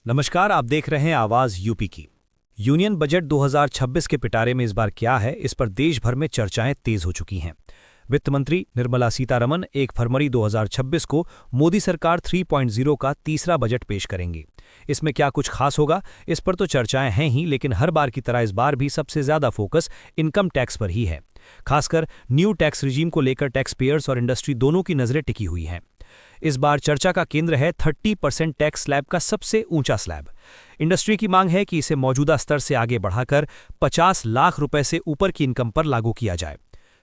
नमस्कार, आप देख रहे हैं आवाज यूपी की। यूनियन बजट 2026 के पिटारे में इस बार क्या है, इस पर देश भर में चर्चाएं तेज हो चुकी हैं। वित्त मंत्री निर्मला सीतारमण 1 फरवरी 2026 को मोदी सरकार 3.0 का तीसरा बजट पेश करेंगे। इसमें क्या कुछ खास होगा, इस पर तो चर्चाएं हैं ही, लेकिन हर बार की तरह इस बार भी सबसे ज्यादा फोकस इनकम टैक्स पर ही है। खासकर न्यू टैक्स रिजीम को लेकर टैक्स पेयर्स और इंडस्ट्री दोनों की नजरें टिकी हुई हैं। इस बार चर्चा का केंद्र है 30% टैक्स स्लैब का सबसे ऊंचा स्लैब। इंडस्ट्री की मांग है कि इसे मौजूदा स्तर से आगे बढ़ाकर 50 लाख रुपए से ऊपर की इनकम पर लागू किया जाए।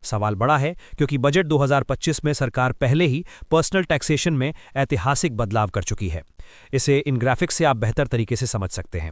सवाल बड़ा है क्योंकि बजट 2025 में सरकार पहले ही पर्सनल टैक्सेशन में ऐतिहासिक बदलाव कर चुकी है। इसे इन ग्राफिक्स से आप बेहतर तरीके से समझ सकते हैं।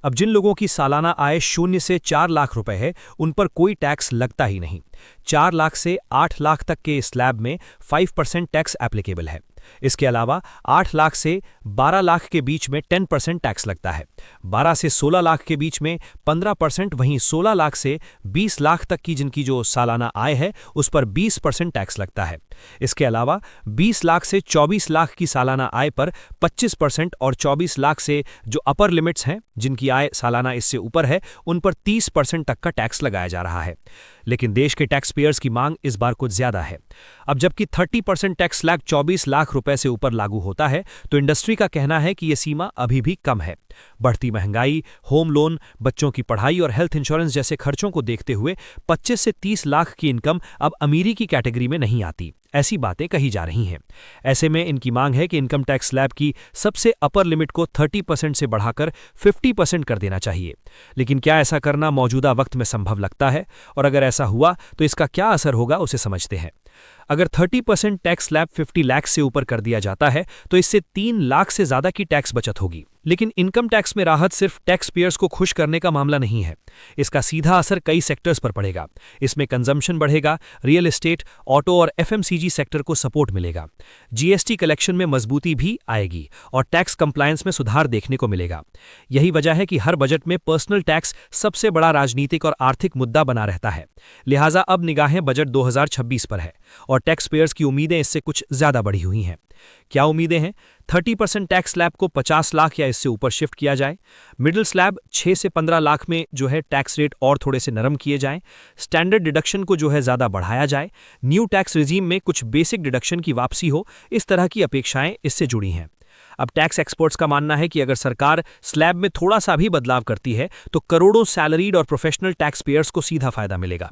अब जिन लोगों की सालाना आय 0 से 4 लाख रुपए है, उन पर कोई टैक्स लगता ही नहीं। 4 लाख से 8 लाख तक के स्लैब में 5% टैक्स एप्लीकेबल है। इसके अलावा 8 लाख से 12 लाख के बीच में 10% टैक्स लगता है। 12 से 16 लाख के बीच में 15%, वहीं 16 लाख से 20 लाख तक की जिनकी जो सालाना आय है उस पर 20% टैक्स लगता है। इसके अलावा 20 लाख से 24 लाख की सालाना आय पर 25% और 24 लाख से जो अपर लिमिट्स हैं, जिनकी आय सालाना इससे ऊपर है, उन पर 30% तक का टैक्स लगाया जा रहा है। लेकिन देश के टैक्स पेयर्स की मांग इस बार कुछ ज्यादा है। अब जबकि 30% टैक्स स्लैब 24 लाख रुपए से ऊपर लागू होता है, तो इंडस्ट्री का कहना है कि यह सीमा अभी भी कम है। बढ़ती महंगाई, होम लोन, बच्चों की पढ़ाई और हेल्थ इंश्योरेंस जैसे खर्चों को देखते हुए 25 से 30 लाख की इनकम अब अमीरी की कैटेगरी में नहीं आती, ऐसी बातें कही जा रही हैं। ऐसे में इनकी मांग है कि इनकम टैक्स स्लैब की सबसे अपर लिमिट को 30% से बढ़ाकर 50% कर देना चाहिए। लेकिन क्या ऐसा करना मौजूदा वक्त में संभव लगता है, और अगर ऐसा हुआ तो इसका क्या असर होगा, उसे समझते हैं। अगर 30% टैक्स स्लैब 50 लाख से ऊपर कर दिया जाता है तो इससे 3 लाख से ज्यादा की टैक्स बचत होगी। लेकिन इनकम टैक्स में राहत सिर्फ टैक्स पेयर्स को खुश करने का मामला नहीं है। इसका सीधा असर कई सेक्टर्स पर पड़ेगा। इसमें कंजम्पशन बढ़ेगा, रियल एस्टेट, ऑटो और एफएमसीजी सेक्टर को सपोर्ट मिलेगा। जीएसटी कलेक्शन में मजबूती भी आएगी और टैक्स कंप्लायंस में सुधार देखने को मिलेगा। यही वजह है कि हर बजट में पर्सनल टैक्स सबसे बड़ा राजनीतिक और आर्थिक मुद्दा बना रहता है। लिहाजा अब निगाहें बजट 2026 पर है और टैक्स पेयर्स की उम्मीदें इससे कुछ ज्यादा बढ़ी हुई हैं। क्या उम्मीदें हैं? 30% टैक्स स्लैब को 50 लाख या इससे ऊपर शिफ्ट किया जाए। मिडिल स्लैब 6 से 15 लाख में जो है टैक्स रेट और थोड़े से नरम किए जाएं। स्टैंडर्ड डिडक्शन को जो है ज्यादा बढ़ाया जाए। न्यू टैक्स रिजीम में कुछ बेसिक डिडक्शन की वापसी हो, इस तरह की अपेक्षाएं इससे जुड़ी हैं। अब टैक्स एक्सपर्ट्स का मानना है कि अगर सरकार स्लैब में थोड़ा सा भी बदलाव करती है तो करोड़ों सैलरीड और प्रोफेशनल टैक्स पेयर्स को सीधा फायदा मिलेगा।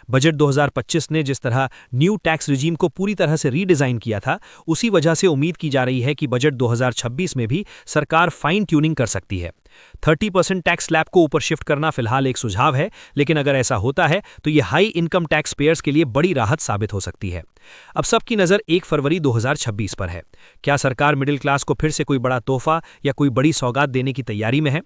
बजट 2025 ने जिस तरह न्यू टैक्स रिजीम को पूरी तरह से रीडिजाइन किया था, उसी वजह से उम्मीद की जा रही है कि बजट 2026 में भी सरकार फाइन ट्यूनिंग कर सकती है। 30% टैक्स स्लैब को ऊपर शिफ्ट करना फिलहाल एक सुझाव है, लेकिन अगर ऐसा होता है तो यह हाई इनकम टैक्स पेयर्स के लिए बड़ी राहत साबित हो सकती है। अब सबकी नजर 1 फरवरी 2026 पर है। क्या सरकार मिडिल क्लास को फिर से कोई बड़ा तोहफा या कोई बड़ी सौगात देने की तैयारी में है?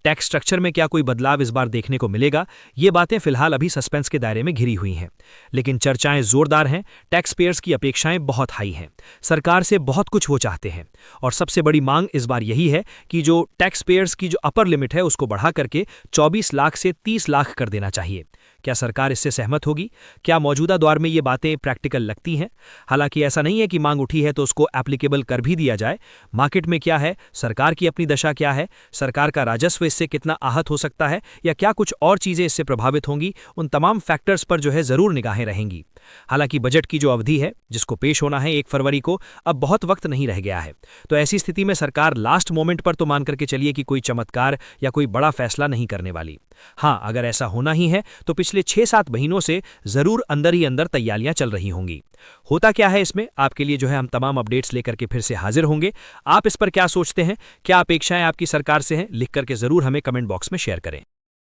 टैक्स स्ट्रक्चर में क्या कोई बदलाव इस बार देखने को मिलेगा? ये बातें फिलहाल अभी सस्पेंस के दायरे में घिरी हुई हैं, लेकिन चर्चाएं जोरदार हैं। टैक्स पेयर्स की अपेक्षाएं बहुत हाई हैं। सरकार से बहुत कुछ वो चाहते हैं और सबसे बड़ी मांग इस बार यही है कि जो टैक्स पेयर्स की जो अपर लिमिट है उसको बढ़ा करके 24 लाख से 30 लाख कर देना चाहिए। क्या सरकार इससे सहमत होगी? क्या मौजूदा दौर में ये बातें प्रैक्टिकल लगती हैं? हालांकि ऐसा नहीं है कि मांग उठी है तो उसको एप्लीकेबल कर भी दिया जाए। मार्केट में क्या है, सरकार की अपनी दशा क्या है, सरकार का राजस्व इससे कितना आहत हो सकता है, या क्या कुछ और चीजें इससे प्रभावित होंगी, उन तमाम फैक्टर्स पर जो है जरूर निगाहें रहेंगी। हालांकि बजट की जो अवधि है जिसको पेश होना है 1 फरवरी को, अब बहुत वक्त नहीं रह गया है। तो ऐसी स्थिति में सरकार लास्ट मोमेंट पर तो मान करके चलिए कि कोई चमत्कार या कोई बड़ा फैसला नहीं करने वाली। हाँ, अगर ऐसा होना ही है तो पिछले 6-7 महीनों से जरूर अंदर ही अंदर तैयारियां चल रही होंगी। होता क्या है इसमें, आपके लिए जो है हम तमाम अपडेट्स लेकर के फिर से हाजिर होंगे। आप इस पर क्या सोचते हैं? क्या अपेक्षाएं आपकी सरकार से हैं? लिख करके जरूर हमें कमेंट बॉक्स में शेयर करें।